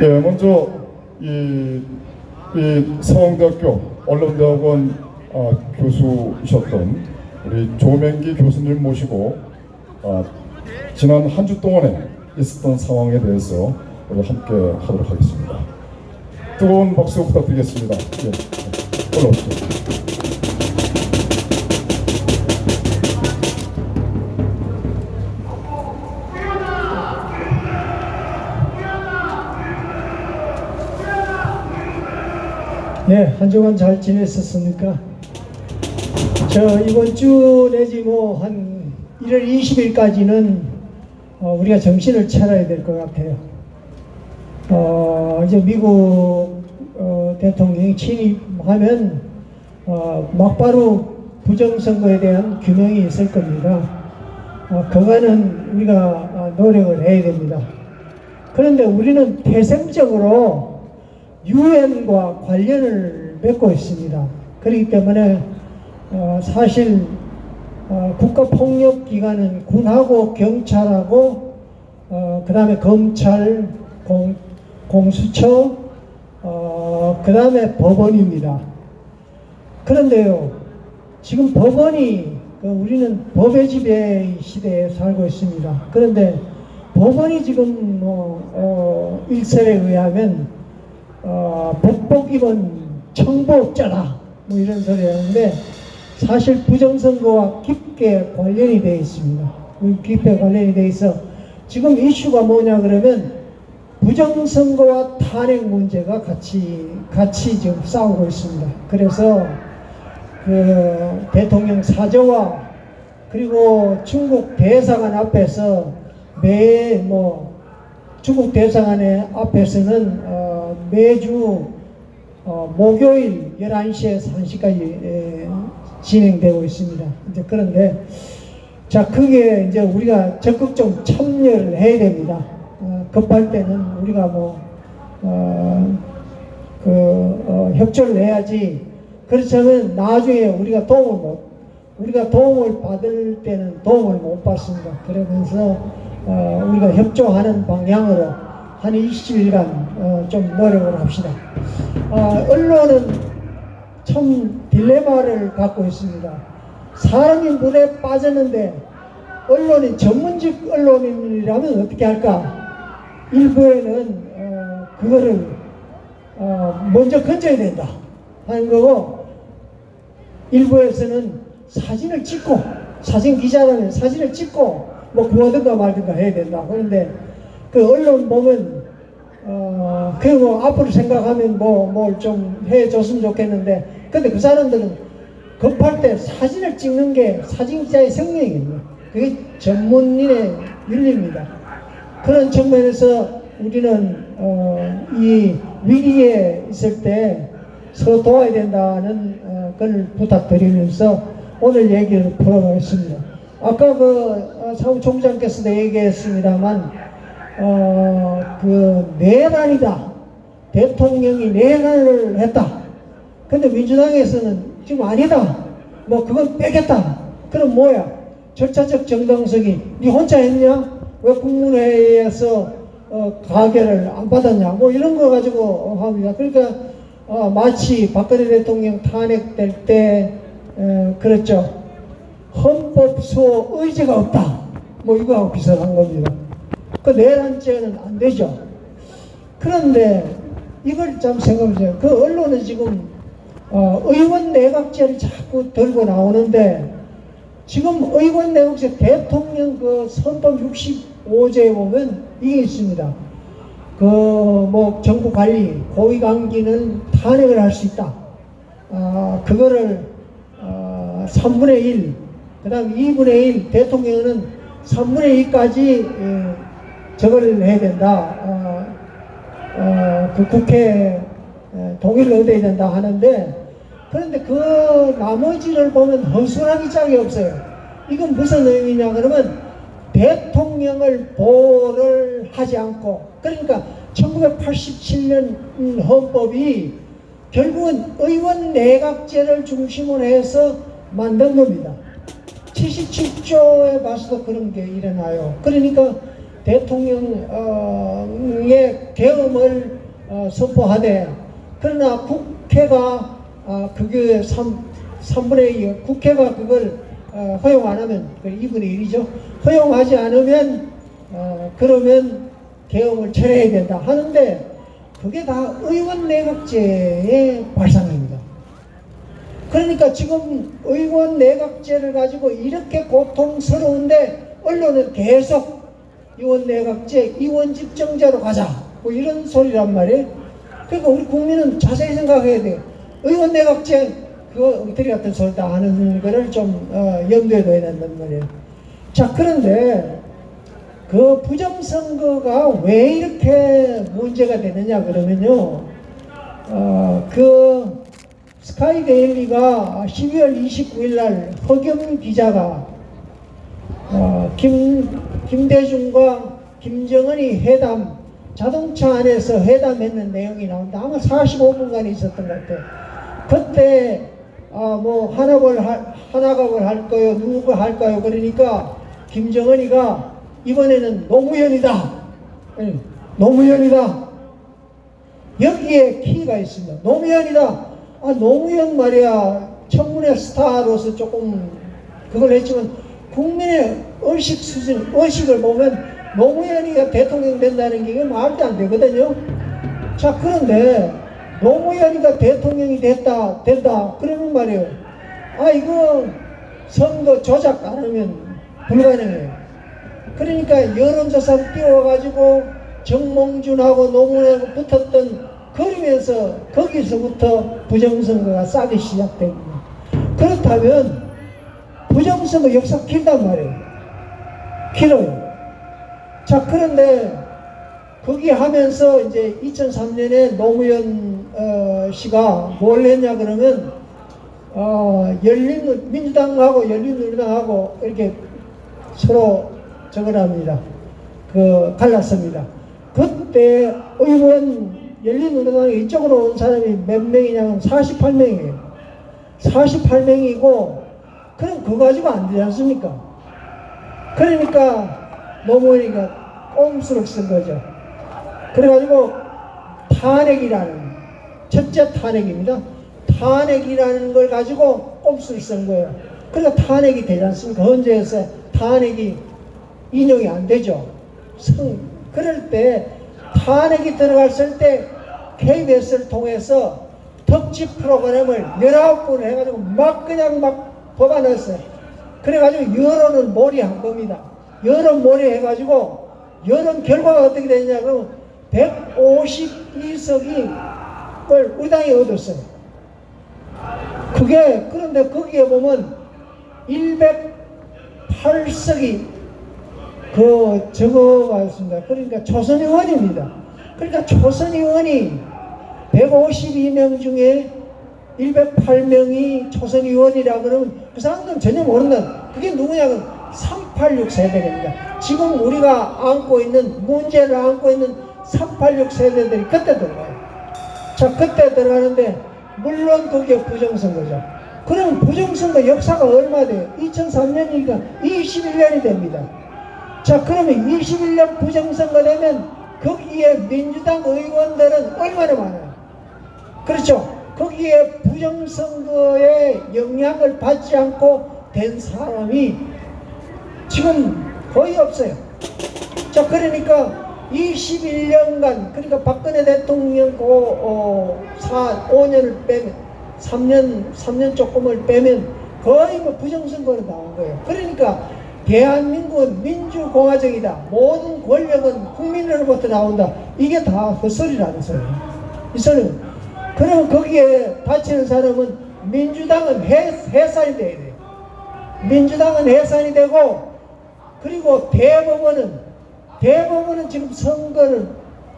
예, 먼저 이 서강대학교 언론대학원 교수이셨던 우리 조명기 교수님 모시고 지난 한 주 동안에 있었던 상황에 대해서 우리 함께 하도록 하겠습니다. 뜨거운 박수 부탁드리겠습니다. 예, 올라오시죠. 네, 한 주간 잘 지냈었습니까? 저 이번 주 내지 한 1월 20일까지는 우리가 정신을 차려야 될 것 같아요. 이제 미국 대통령이 취임하면 막바로 부정선거에 대한 규명이 있을 겁니다. 그거는 우리가 노력을 해야 됩니다. 그런데 우리는 태생적으로 유엔과 관련을 맺고 있습니다. 그렇기 때문에 사실 국가폭력기관은 군하고 경찰하고 그 다음에 검찰, 공수처, 그 다음에 법원입니다. 그런데요, 지금 법원이 우리는 법의 지배 시대에 살고 있습니다. 그런데 법원이 지금 일설에 의하면 법복이면 청부업자다 이런 소리 하는데 사실 부정선거와 깊게 관련이 되어 있습니다. 깊게 관련이 되어 있어 지금 이슈가 뭐냐 그러면 부정선거와 탄핵 문제가 같이 지금 싸우고 있습니다. 그래서 그 대통령 사저와 그리고 중국 대사관 앞에서 중국 대사관의 앞에서는 매주 목요일 11시에서 1시까지 진행되고 있습니다. 이제 그런데 자 그게 이제 우리가 적극 좀 참여를 해야 됩니다. 급할 때는 우리가 협조를 해야지. 그렇지 않으면 나중에 우리가 도움을 받을 때는 도움을 못 받습니다. 그러면서 우리가 협조하는 방향으로 한 20일간 좀 노력을 합시다. 언론은 참 딜레마를 갖고 있습니다. 사람이 물에 빠졌는데 언론이 전문직 언론인이라면 어떻게 할까? 일부에는 그거를 먼저 건져야 된다 하는 거고, 일부에서는 사진을 찍고, 사진 기자라면 사진을 찍고 구하든가 말든가 해야 된다. 그런데 그 언론 보면 그리고 앞으로 생각하면 뭘 좀 해줬으면 좋겠는데, 근데 그 사람들은 급할 때 사진을 찍는 게 사진 기자의 생명이거든요. 그게 전문인의 윤리입니다. 그런 측면에서 우리는 이 위기에 있을 때 서로 도와야 된다는 걸 부탁드리면서 오늘 얘기를 풀어가겠습니다. 아까 사무총장께서도 얘기했습니다만 내란이다. 대통령이 내란을 했다. 근데 민주당에서는 지금 아니다. 그건 빼겠다. 그럼 뭐야? 절차적 정당성이 네 혼자 했냐? 왜 국무회의에서 가결을 안 받았냐? 이런 거 가지고 합니다. 그러니까 마치 박근혜 대통령 탄핵될 때 그랬죠. 헌법소 의제가 없다. 이거하고 비슷한 겁니다. 그 내란죄는 안 되죠. 그런데 이걸 좀 생각해보세요. 그 언론은 지금 의원 내각제를 자꾸 들고 나오는데, 지금 의원 내각제 대통령 헌법 65조에 보면 이게 있습니다. 정부 관리, 고위 관기는 탄핵을 할 수 있다. 그거를 3분의 1, 그 다음 2분의 1, 대통령은 3분의 2까지 저걸 해야 된다. 그 국회 동의를 얻어야 된다 하는데, 그런데 그 나머지를 보면 허술하기 짝이 없어요. 이건 무슨 의미냐 그러면 대통령을 보호를 하지 않고, 그러니까 1987년 헌법이 결국은 의원 내각제를 중심으로 해서 만든 겁니다. 77조에 봐서도 그런 게 일어나요. 그러니까 대통령의 계엄을 선포하되, 그러나 국회가 그게 3분의 2, 국회가 그걸 허용 안 하면, 2분의 1이죠. 허용하지 않으면 그러면 계엄을 철회해야 된다 하는데, 그게 다 의원 내각제의 발상입니다. 그러니까 지금 의원 내각제를 가지고 이렇게 고통스러운데 언론은 계속 의원 내각제, 의원 집정제로 가자, 뭐 이런 소리란 말이에요. 그러니까 우리 국민은 자세히 생각해야 돼요. 의원 내각제, 그거 엉터리 같은 소리 다 하는 거를 좀 염두에 둬야 된단 말이에요. 자, 그런데 그 부정선거가 왜 이렇게 문제가 되느냐 그러면요, 그 스카이데일리가 12월 29일 날 허경 기자가 김대중과 김정은이 회담, 자동차 안에서 회담했는 내용이 나온다. 아마 45분간 있었던 것 같아요. 그때 뭐 하나갑을 할 거요, 누구가 할까요? 그러니까 김정은이가 이번에는 노무현이다. 노무현이다. 여기에 키가 있습니다. 노무현이다. 노무현 말이야, 청문회 스타로서 조금 그걸 했지만 국민의 의식 수준, 의식을 보면 노무현이가 대통령 된다는 게 말도 안 되거든요. 자, 그런데 노무현이가 대통령이 된다 그러면 말이에요, 이거 선거 조작 안 하면 불가능해요. 그러니까 여론조사를 띄워가지고 정몽준하고 노무현하고 붙었던 그러면서 거기서부터 부정선거가 싸기 시작됩니다. 그렇다면 부정선거 역사 길단 말이에요. 길어요. 자, 그런데 거기 하면서 이제 2003년에 노무현 씨가 뭘 했냐 그러면 민주당하고 열린우리당하고 이렇게 서로 저걸 합니다. 갈랐습니다. 그때 의원 열린우리당 이쪽으로 온 사람이 몇 명이냐면 48명이에요. 48명이고, 그럼 그거 가지고 안 되지 않습니까? 그러니까 노무현이가 꼼수를 쓴 거죠. 그래가지고 탄핵이라는, 첫째 탄핵입니다. 탄핵이라는 걸 가지고 꼼수를 쓴 거예요. 그러니까 탄핵이 되지 않습니까? 헌재에서 탄핵이 인용이 안 되죠. 그럴 때 탄핵이 들어갔을 때 KBS를 통해서 특집 프로그램을 19분을 해가지고 그냥 뽑아냈어요. 그래가지고 여론을 몰이한 겁니다. 여론 몰이해가지고 여론 결과가 어떻게 되냐 그러면 152석이 우리 당이 얻었어요. 그런데 거기에 보면 108석이 저거가 있습니다. 그러니까 초선 의원입니다. 그러니까 초선 의원이 152명 중에 108명이 초선 의원이라 그러면 그 사람들은 전혀 모른다. 그게 누구냐면 386 세대입니다. 지금 우리가 안고 있는, 문제를 안고 있는 386 세대들이 그때 들어가요. 자, 그때 들어가는데 물론 그게 부정선거죠. 그럼 부정선거 역사가 얼마 돼요? 2003년이니까 21년이 됩니다. 자, 그러면 21년 부정선거 되면 거기에 민주당 의원들은 얼마나 많아요? 그렇죠? 거기에 부정선거의 영향을 받지 않고 된 사람이 지금 거의 없어요. 자, 그러니까 21년간, 그러니까 박근혜 대통령 5년을 빼면 3년 조금을 빼면 거의 부정선거로 나온 거예요. 그러니까 대한민국은 민주공화정이다. 모든 권력은 국민으로부터 나온다. 이게 다 헛소리라는 소리예요. 이 소리는. 그러면 거기에 다치는 사람은 민주당은 해산이 돼야 돼요. 민주당은 해산이 되고, 그리고 대법원은 지금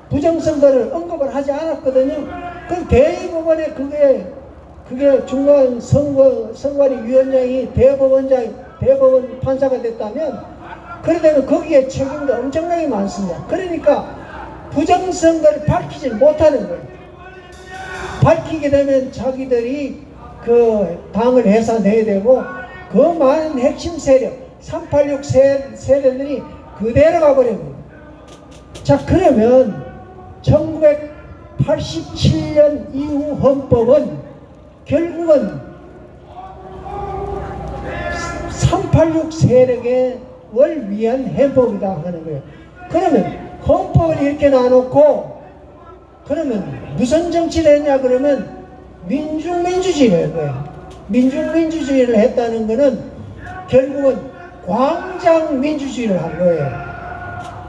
부정선거를 언급을 하지 않았거든요. 그럼 대법원에 그게 중간 선관위 위원장이 대법원 판사가 됐다면, 그러면 거기에 책임도 엄청나게 많습니다. 그러니까 부정선거를 밝히지 못하는 거예요. 밝히게 되면 자기들이 그 당을 해산해야 되고, 그 많은 핵심 세력 386 세력들이 그대로 가버립니다. 자, 그러면 1987년 이후 헌법은 결국은 386 세력을 위한 헌법이다 하는 거예요. 그러면 헌법을 이렇게 놔놓고 그러면 무슨 정치를 했냐 그러면 민중민주주의를 한 거예요. 민중민주주의를 했다는 거는 결국은 광장민주주의를 한 거예요.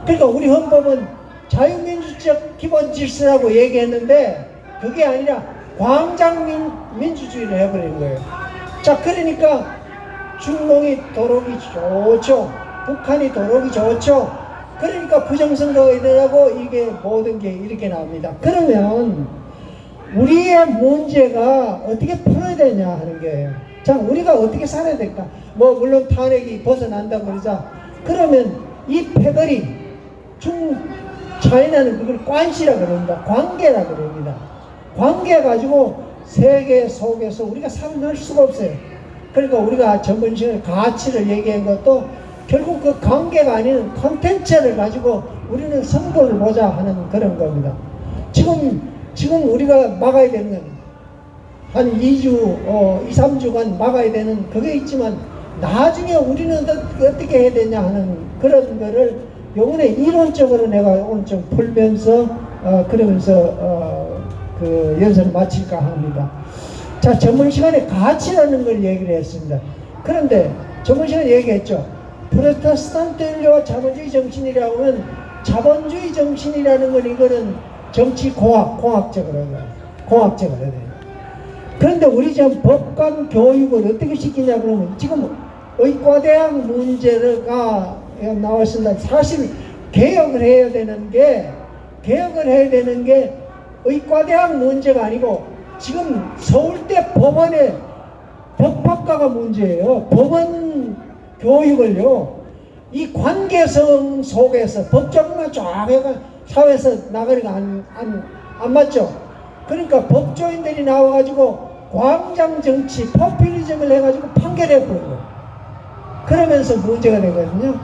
그러니까 우리 헌법은 자유민주적 기본질서라고 얘기했는데 그게 아니라 광장민주주의를 해버리는 거예요. 자, 그러니까 중공이 도록이 좋죠. 북한이 도록이 좋죠. 그러니까 부정선거가 일어나고 이게 모든 게 이렇게 나옵니다. 그러면 우리의 문제가 어떻게 풀어야 되냐 하는 거예요. 자, 우리가 어떻게 살아야 될까? 뭐 물론 탄핵이 벗어난다고 그러자. 그러면 이 패거리 차이나는 그걸 관시라 그럽니다. 관계라 그럽니다. 관계 가지고 세계 속에서 우리가 살아날 수가 없어요. 그러니까 우리가 저번 시간에 가치를 얘기한 것도 결국 그 관계가 아닌 컨텐츠를 가지고 우리는 선거를 보자 하는 그런 겁니다. 지금 우리가 막아야 되는 건 한 2주, 2, 3주간 막아야 되는 그게 있지만 나중에 우리는 어떻게 해야 되냐 하는 그런 거를 요번에 이론적으로 내가 오늘 좀 풀면서 그러면서 그 연설을 마칠까 합니다. 자, 전번 시간에 가치라는 걸 얘기를 했습니다. 그런데 전번 시간에 얘기했죠. 프로테스탄트인류와 자본주의 정신이라고 하면 자본주의 정신이라는 건 이거는 정치 공학적으로 해요. 그런데 우리 지금 법관 교육을 어떻게 시키냐 그러면 지금 의과대학 문제가 나왔습니다. 사실 개혁을 해야 되는 게 의과대학 문제가 아니고 지금 서울대 법원의 법학과가 문제예요. 법원 교육을요. 이 관계성 속에서 법적으로만 쫙 해가 사회에서 나가니까 안 맞죠. 그러니까 법조인들이 나와가지고 광장정치, 포퓰리즘을 해가지고 판결해버린 거예요. 그러면서 문제가 되거든요.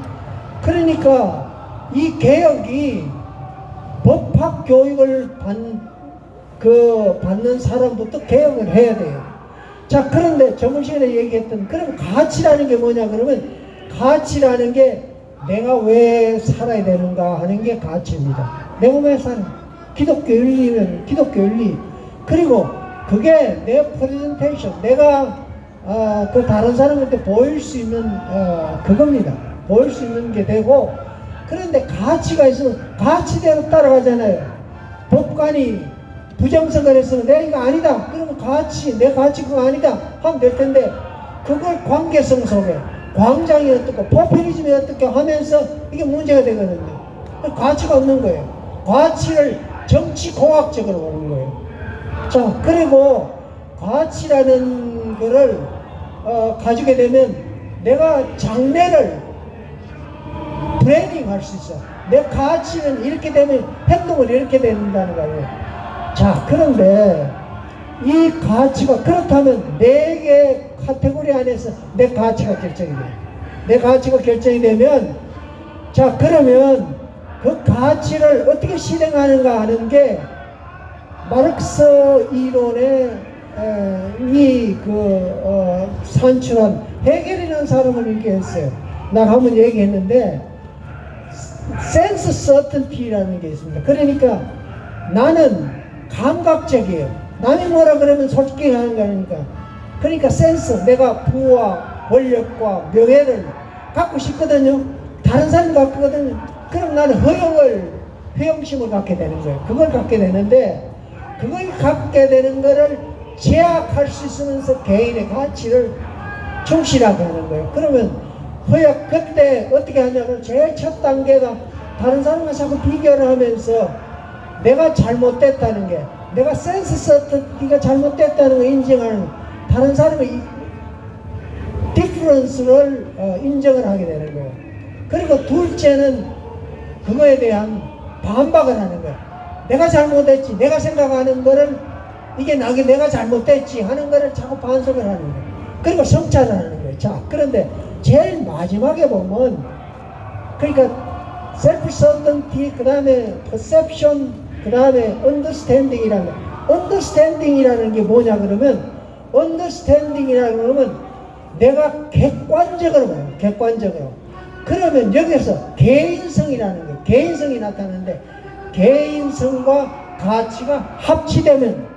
그러니까 이 개혁이 법학 교육을 받는 사람부터 개혁을 해야 돼요. 자, 그런데 저번 시간에 얘기했던 그럼 가치라는 게 뭐냐 그러면 가치라는 게 내가 왜 살아야 되는가 하는 게 가치입니다. 내가 왜 살아? 기독교 윤리는 기독교 윤리. 그리고 그게 내 프레젠테이션, 내가 그 다른 사람한테 보일 수 있는 그겁니다. 보일 수 있는 게 되고, 그런데 가치가 있으면 가치대로 따라가잖아요. 법관이 부정선거를 했으면 내가 이거 아니다. 그러면 내 가치 그거 아니다 하면 될 텐데 그걸 관계성 속에 광장이 어떻고 포퓰리즘이 어떻게 하면서 이게 문제가 되거든요. 가치가 없는 거예요. 가치를 정치공학적으로 보는 거예요. 자, 그리고 가치라는 거를 가지게 되면 내가 장래를 브레이딩 할 수 있어. 내 가치는 이렇게 되면 행동을 이렇게 된다는 거예요. 자, 그런데 이 가치가 그렇다면 4개 카테고리 안에서 내 가치가 결정이 돼요. 내 가치가 결정이 되면 자, 그러면 그 가치를 어떻게 실행하는가 하는 게 마르크스 이론의 산출한 헤겔이라는 사람을 이렇게 했어요. 나 한번 얘기했는데 센스 서턴티라는 게 있습니다. 그러니까 나는 감각적이에요. 남이 뭐라 그러면 솔직히 하는 거 아닙니까? 그러니까 센스, 내가 부와 권력과 명예를 갖고 싶거든요. 다른 사람이 갖거든요. 그럼 나는 허영심을 갖게 되는 거예요. 그걸 갖게 되는데 그걸 갖게 되는 거를 제약할 수 있으면서 개인의 가치를 충실하게 하는 거예요. 그러면 그때 어떻게 하냐면 제일 첫 단계가 다른 사람과 자꾸 비교를 하면서 내가 잘못됐다는 게, 내가 센스 서턴티가 잘못됐다는 걸 인정하는, 다른 사람의 디퍼런스를 인정을 하게 되는 거예요. 그리고 둘째는 그거에 대한 반박을 하는 거예요. 내가 잘못했지, 내가 생각하는 거를 이게 내가 잘못됐지 하는 거를 자꾸 반성을 하는 거예요. 그리고 성찰을 하는 거예요. 자, 그런데 제일 마지막에 보면 그러니까 self certainty, 그 다음에 perception, 그 다음에 understanding이라는 게 뭐냐 그러면, understanding이라는 그러면 내가 객관적으로 봐요. 객관적으로. 그러면 여기서 개인성이라는 게, 개인성이 나타나는데, 개인성과 가치가 합치되면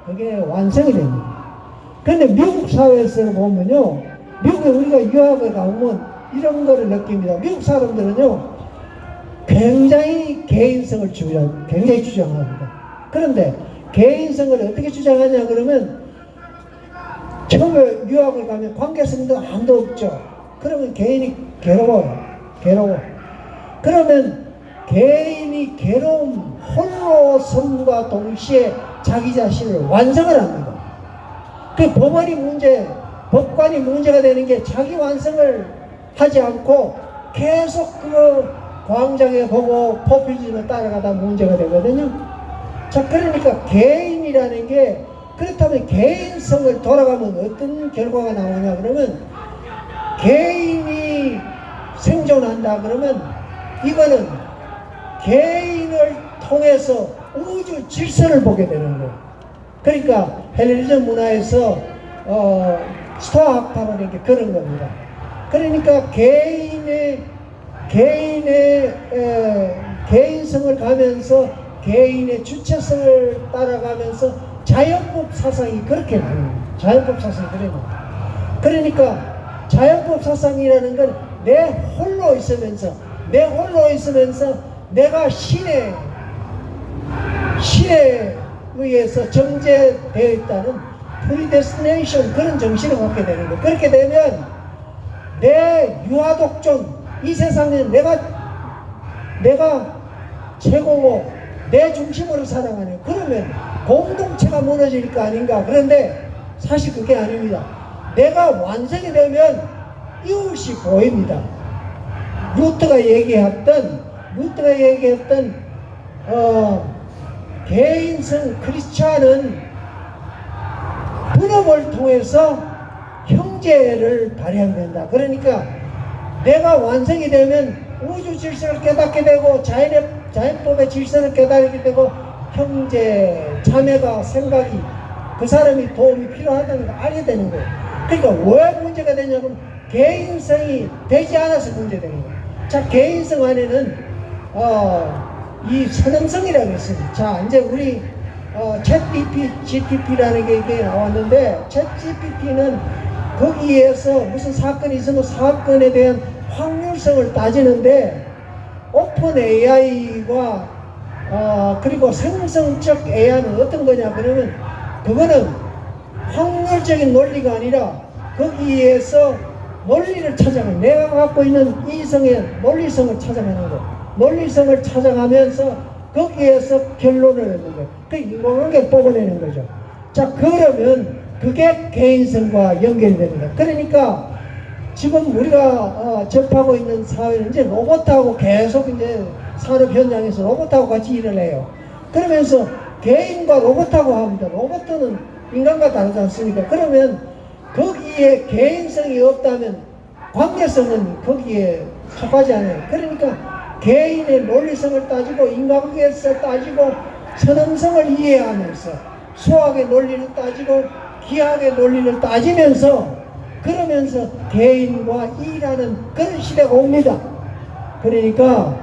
그게 완성이 됩니다. 그런데 미국 사회에서 보면요, 미국에 우리가 유학을 가보면 이런 거를 느낍니다. 미국 사람들은요, 굉장히 개인성을 굉장히 주장합니다. 그런데 개인성을 어떻게 주장하냐 그러면, 처음에 유학을 가면 관계성도 아무도 없죠. 그러면 개인이 괴로워요. 그러면 개인이 괴로움, 홀로섬과 동시에 자기 자신을 완성을 합니다. 그 법관이 문제가 되는 게 자기 완성을 하지 않고 계속 그 광장에 보고 포퓰리즘을 따라가다 문제가 되거든요. 자, 그러니까 개인이라는 게, 그렇다면 개인성을 돌아가면 어떤 결과가 나오냐 그러면, 개인이 생존한다 그러면 이거는 개인을 통해서 우주 질서를 보게 되는 거예요. 그러니까 헬레니즘 문화에서 스토아 학파라는 게 그런 겁니다. 그러니까 개인성을 가면서 개인의 주체성을 따라가면서 자연법 사상이 그렇게 나옵니다. 자연법 사상이 그래 나옵니다. 그러니까 자연법 사상이라는 건 내 홀로 있으면서 내가 신에 의해서 정제되어 있다는 predestination, 그런 정신을 갖게 되는 거예요. 그렇게 되면 내 유아독존, 이 세상에 내가 최고고 내 중심으로 살아가는, 그러면 공동체가 무너질 거 아닌가. 그런데 사실 그게 아닙니다. 내가 완성이 되면 이웃이 보입니다. 루트가 얘기했던 개인성 크리스찬은 분업을 통해서 형제를 발현된다. 그러니까 내가 완성이 되면 우주 질서를 깨닫게 되고 자연법의 질서를 깨닫게 되고 형제 자매가 생각이, 그 사람이 도움이 필요하다는 걸 알게 되는 거예요. 그러니까 왜 문제가 되냐면 개인성이 되지 않아서 문제되는 거예요. 자, 개인성 안에는 이 선행성이라고 했습니다. 자, 이제 우리 GTP라는 게 이게 나왔는데, GTP는 거기에서 무슨 사건이 있으면 사건에 대한 확률성을 따지는데, 오픈 AI와 그리고 생성적 AI는 어떤 거냐 그러면, 그거는 확률적인 논리가 아니라 거기에서 논리를 찾아가는, 내가 갖고 있는 이성의 논리성을 찾아가는 거, 논리성을 찾아가면서 거기에서 결론을 내는 거예요. 그 인공관계를 뽑아내는 거죠. 자, 그러면 그게 개인성과 연결이 됩니다. 그러니까 지금 우리가 접하고 있는 사회는 이제 로봇하고 계속 이제 산업 현장에서 로봇하고 같이 일을 해요. 그러면서 개인과 로봇하고 합니다. 로봇은 인간과 다르지 않습니까? 그러면 거기에 개인성이 없다면 관계성은 거기에 속하지 않아요. 그러니까 개인의 논리성을 따지고 인간관계에서 따지고 선행성을 이해하면서 수학의 논리를 따지고 기하의 논리를 따지면서, 그러면서 개인과 일하는 그런 시대가 옵니다. 그러니까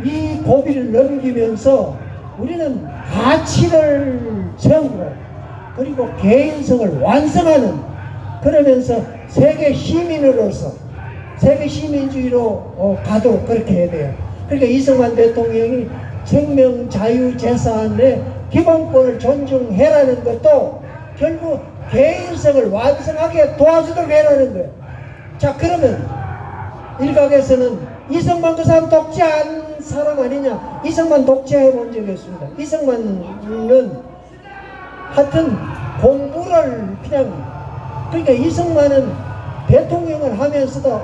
이 고비를 넘기면서 우리는 가치를 세우고 그리고 개인성을 완성하는, 그러면서 세계 시민으로서 세계 시민주의로 가도록 그렇게 해야 돼요. 그러니까 이승만 대통령이 생명, 자유, 재산의 기본권을 존중해라는 것도 결국 개인성을 완성하게 도와주도록 해라는 거예요. 자, 그러면 일각에서는 이승만 그 사람 독재한 사람 아니냐, 이승만 독재해 본 적이 없습니다. 이승만은 하여튼 공부를 그냥, 그러니까 이승만은 대통령을 하면서도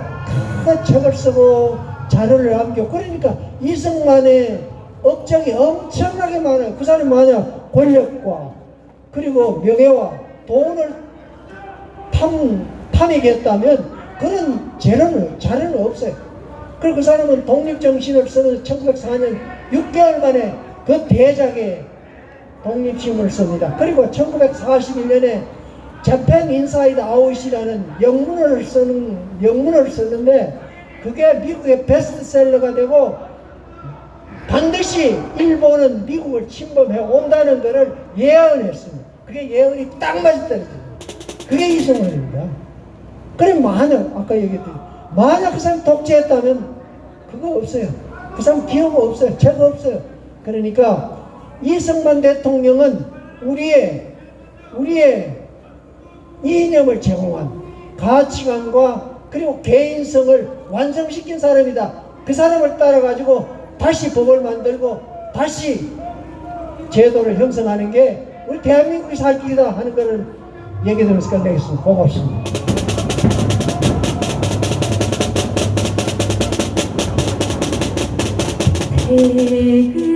큰 책을 쓰고 자료를 남겨. 그러니까 이승만의 업적이 엄청나게 많아요. 그 사람이 만약 권력과 그리고 명예와 돈을 탐닉했다면 그런 자료는 없어요. 그리고 그 사람은 독립정신을 쓰면서 1904년 6개월 만에 그 대작의 독립심을 씁니다. 그리고 1941년에 재팬 인사이드 아웃이라는 영문을 썼는데 그게 미국의 베스트셀러가 되고 반드시 일본은 미국을 침범해 온다는 것을 예언했습니다. 그게 예언이 딱 맞았다는 거예요. 그게 이승만입니다. 그래 만약 아까 얘기했듯이 만약 그 사람 독재했다면 그거 없어요. 그 사람 기억 없어요. 죄가 없어요. 그러니까 이승만 대통령은 우리의 이념을 제공한 가치관과 그리고 개인성을 완성시킨 사람이다. 그 사람을 따라가지고 다시 법을 만들고 다시 제도를 형성하는 게 우리 대한민국이 살 길이다 하는 것을 얘기 들으면서 끝내겠습니다. 고맙습니다. 태그